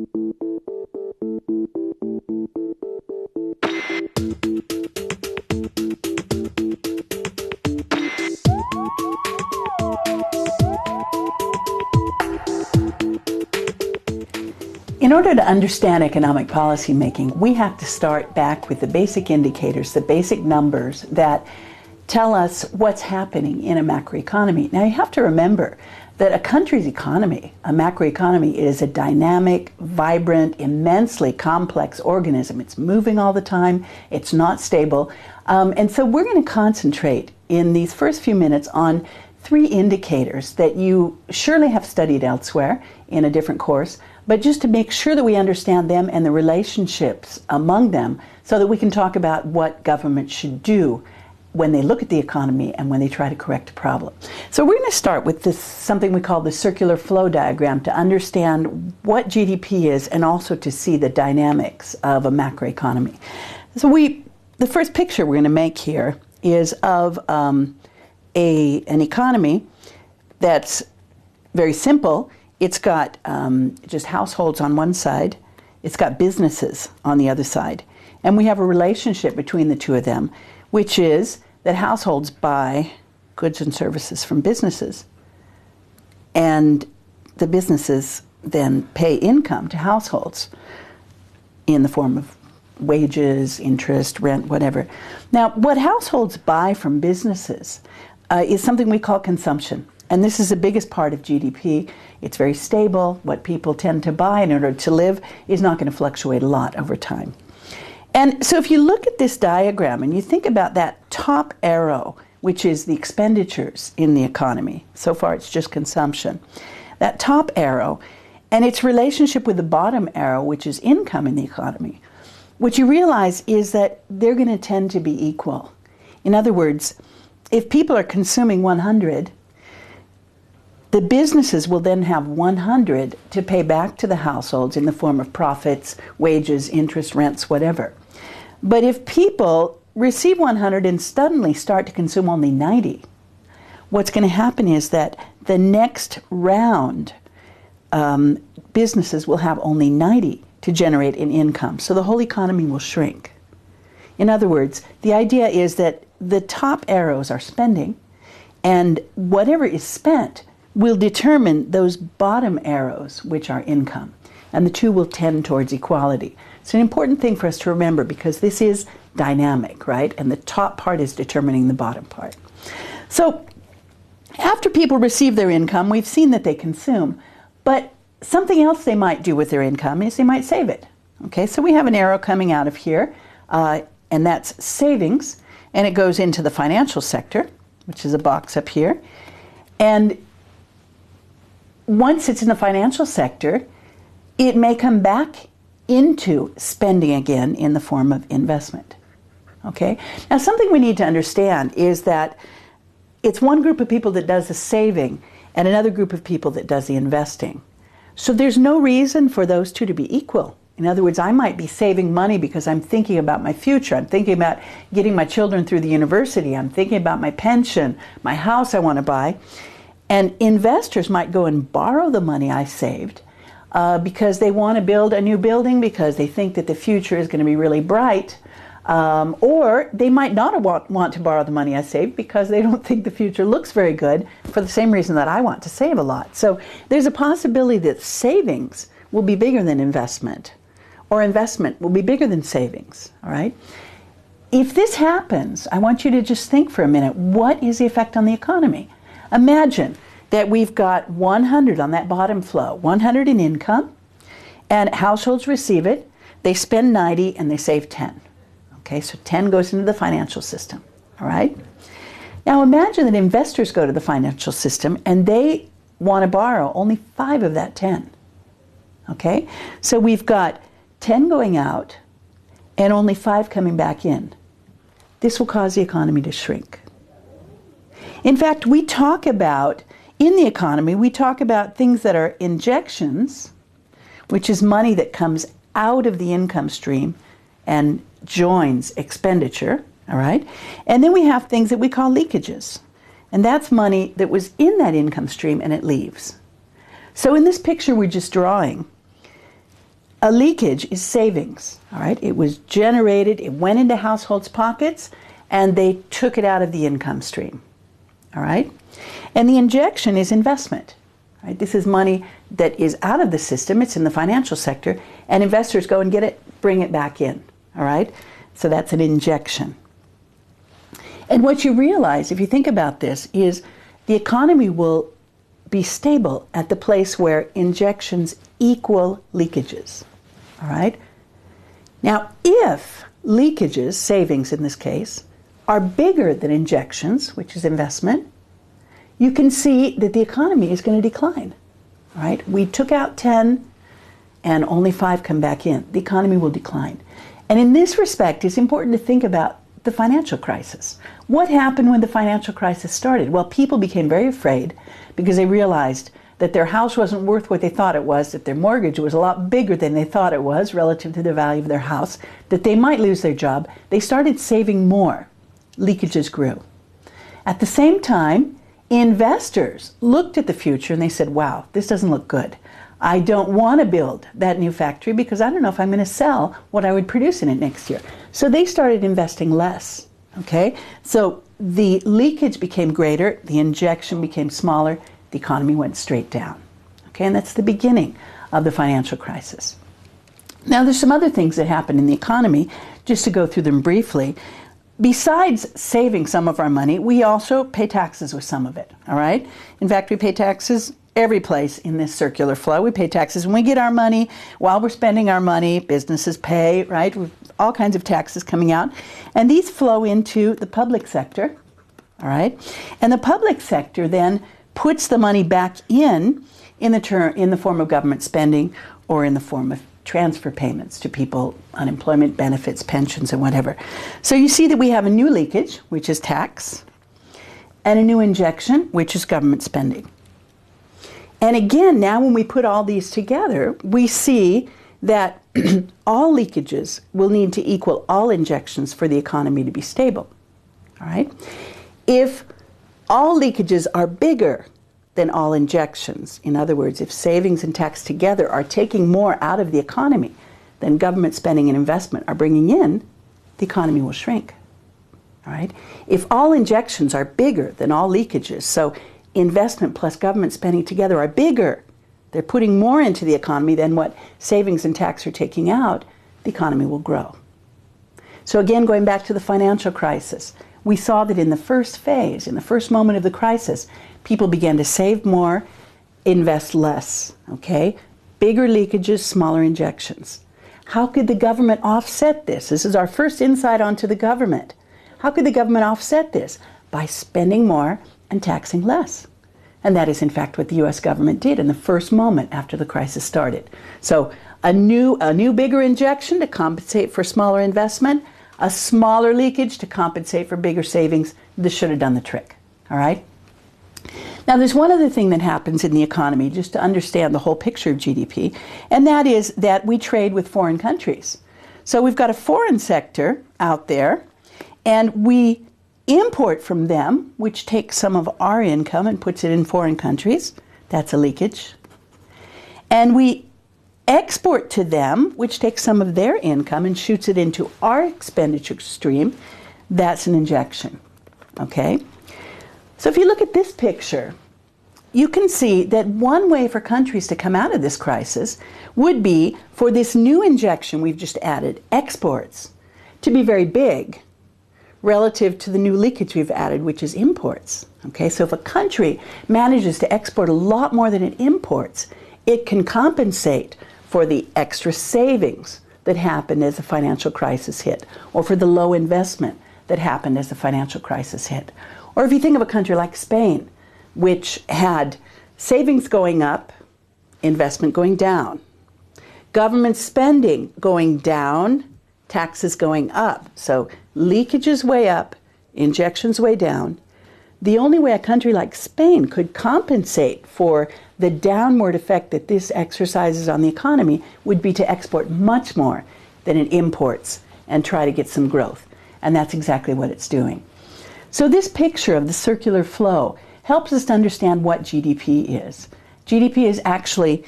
In order to understand economic policy making, we have to start back with the basic indicators, the basic numbers that tell us what's happening in a macroeconomy. Now, you have to remember that a country's economy, a macroeconomy, is a dynamic, vibrant, immensely complex organism. It's moving all the time. It's not stable. And so we're going to concentrate in these first few minutes on three indicators that you surely have studied elsewhere in a different course, but just to make sure that we understand them and the relationships among them so that we can talk about what governments should do when they look at the economy and when they try to correct a problem. So we're going to start with this, something we call the circular flow diagram, to understand what GDP is and also to see the dynamics of a macroeconomy. So the first picture we're going to make here is of an economy that's very simple. It's got just households on one side. It's got businesses on the other side. And we have a relationship between the two of them, which is that households buy goods and services from businesses. And the businesses then pay income to households in the form of wages, interest, rent, whatever. Now, what households buy from businesses is something we call consumption. And this is the biggest part of GDP. It's very stable. What people tend to buy in order to live is not going to fluctuate a lot over time. And so if you look at this diagram and you think about that top arrow, which is the expenditures in the economy, so far it's just consumption, that top arrow and its relationship with the bottom arrow, which is income in the economy, what you realize is that they're going to tend to be equal. In other words, if people are consuming 100, the businesses will then have 100 to pay back to the households in the form of profits, wages, interest, rents, whatever. But if people receive 100 and suddenly start to consume only 90, what's going to happen is that the next round, businesses will have only 90 to generate an income. So the whole economy will shrink. In other words, the idea is that the top arrows are spending, and whatever is spent will determine those bottom arrows, which are income. And the two will tend towards equality. It's an important thing for us to remember because this is dynamic, right? And the top part is determining the bottom part. So after people receive their income, we've seen that they consume, but something else they might do with their income is they might save it. Okay, so we have an arrow coming out of here, and that's savings, and it goes into the financial sector, which is a box up here. And once it's in the financial sector, it may come back into spending again in the form of investment. Okay? Now, something we need to understand is that it's one group of people that does the saving and another group of people that does the investing. So there's no reason for those two to be equal. In other words, I might be saving money because I'm thinking about my future. I'm thinking about getting my children through the university. I'm thinking about my pension, my house I want to buy. And investors might go and borrow the money I saved because they want to build a new building because they think that the future is going to be really bright. Or they might not want to borrow the money I saved because they don't think the future looks very good for the same reason that I want to save a lot. So there's a possibility that savings will be bigger than investment, or investment will be bigger than savings, all right? If this happens, I want you to just think for a minute, what is the effect on the economy? Imagine that we've got 100 on that bottom flow, 100 in income, and households receive it, they spend 90 and they save 10. Okay, so 10 goes into the financial system, all right? Now imagine that investors go to the financial system and they want to borrow only 5 of that 10. Okay, so we've got 10 going out and only 5 coming back in. This will cause the economy to shrink. In fact, we talk about, in the economy, we talk about things that are injections, which is money that comes out of the income stream and joins expenditure, all right? And then we have things that we call leakages. And that's money that was in that income stream and it leaves. So in this picture we're just drawing, A leakage is savings, all right? It was generated, it went into households' pockets, and they took it out of the income stream, all right? And the injection is investment, right? This is money that is out of the system, it's in the financial sector, and investors go and get it, bring it back in, all right? So that's an injection. And what you realize, if you think about this, is the economy will be stable at the place where injections equal leakages, all right? Now, if leakages, savings in this case, are bigger than injections, which is investment, you can see that the economy is going to decline, all right? We took out 10 and only 5 come back in. The economy will decline. And in this respect, it's important to think about the financial crisis. What happened when the financial crisis started? Well, people became very afraid because they realized that their house wasn't worth what they thought it was, that their mortgage was a lot bigger than they thought it was relative to the value of their house, that they might lose their job. They started saving more. Leakages grew. At the same time, investors looked at the future and they said, wow, this doesn't look good. I don't want to build that new factory because I don't know if I'm going to sell what I would produce in it next year. So they started investing less, okay? So the leakage became greater, the injection became smaller, the economy went straight down, okay? And that's the beginning of the financial crisis. Now, there's some other things that happen in the economy, just to go through them briefly. Besides saving some of our money, we also pay taxes with some of it, all right? In fact, we pay taxes every place in this circular flow. We pay taxes when we get our money, while we're spending our money, businesses pay, right? All kinds of taxes coming out. And these flow into the public sector, all right? And the public sector then puts the money back in the form of government spending or in the form of transfer payments to people, unemployment benefits, pensions, and whatever. So you see that we have a new leakage, which is tax, and a new injection, which is government spending. And again, now when we put all these together, we see that all leakages will need to equal all injections for the economy to be stable, all right? If all leakages are bigger than all injections, in other words, if savings and tax together are taking more out of the economy than government spending and investment are bringing in, the economy will shrink, all right? If all injections are bigger than all leakages, so investment plus government spending together are bigger, they're putting more into the economy than what savings and tax are taking out, the economy will grow. So again, going back to the financial crisis, we saw that in the first phase, in the first moment of the crisis, people began to save more, invest less, okay? Bigger leakages, smaller injections. How could the government offset this? This is our first insight onto the government. How could the government offset this? By spending more and taxing less. And that is in fact what the U.S. government did in the first moment after the crisis started. So a new bigger injection to compensate for smaller investment, a smaller leakage to compensate for bigger savings. This should have done the trick, all right? Now there's one other thing that happens in the economy just to understand the whole picture of GDP, and that is that we trade with foreign countries. So we've got a foreign sector out there, and we import from them, which takes some of our income and puts it in foreign countries. That's a leakage. And we export to them, which takes some of their income and shoots it into our expenditure stream. That's an injection, okay? So if you look at this picture, you can see that one way for countries to come out of this crisis would be for this new injection we've just added, exports, to be very big relative to the new leakage we've added, which is imports. Okay, so if a country manages to export a lot more than it imports, it can compensate for the extra savings that happened as the financial crisis hit, or for the low investment that happened as the financial crisis hit. Or if you think of a country like Spain, which had savings going up, investment going down, government spending going down, taxes going up. So leakages way up, injections way down. The only way a country like Spain could compensate for the downward effect that this exercises on the economy would be to export much more than it imports and try to get some growth. And that's exactly what it's doing. So this picture of the circular flow helps us to understand what GDP is. GDP is actually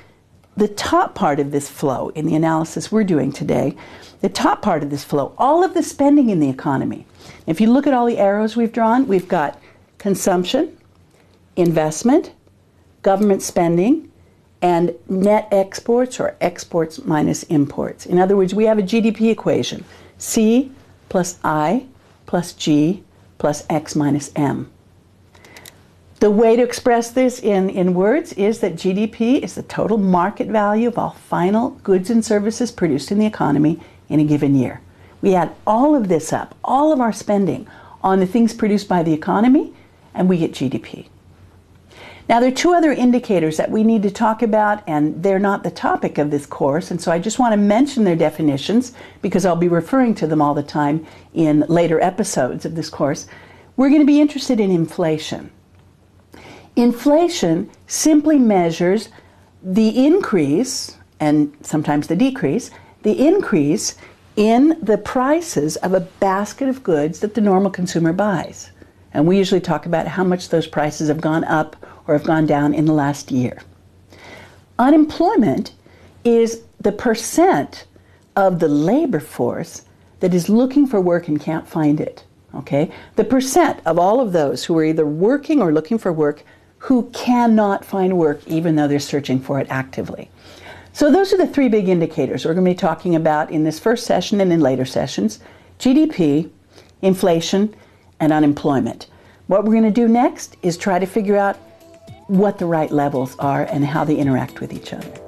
the top part of this flow in the analysis we're doing today, the top part of this flow, all of the spending in the economy. If you look at all the arrows we've drawn, we've got consumption, investment, government spending, and net exports, or exports minus imports. In other words, we have a GDP equation, C plus I plus G plus X minus M. The way to express this in words is that GDP is the total market value of all final goods and services produced in the economy in a given year. We add all of this up, all of our spending, on the things produced by the economy, and we get GDP. Now, there are two other indicators that we need to talk about, and they're not the topic of this course, and so I just want to mention their definitions because I'll be referring to them all the time in later episodes of this course. We're going to be interested in inflation. Inflation simply measures the increase, and sometimes the decrease, the increase in the prices of a basket of goods that the normal consumer buys. And we usually talk about how much those prices have gone up or have gone down in the last year. Unemployment is the percent of the labor force that is looking for work and can't find it. Okay? The percent of all of those who are either working or looking for work who cannot find work even though they're searching for it actively. So those are the three big indicators we're going to be talking about in this first session and in later sessions: GDP, inflation, and unemployment. What we're going to do next is try to figure out what the right levels are and how they interact with each other.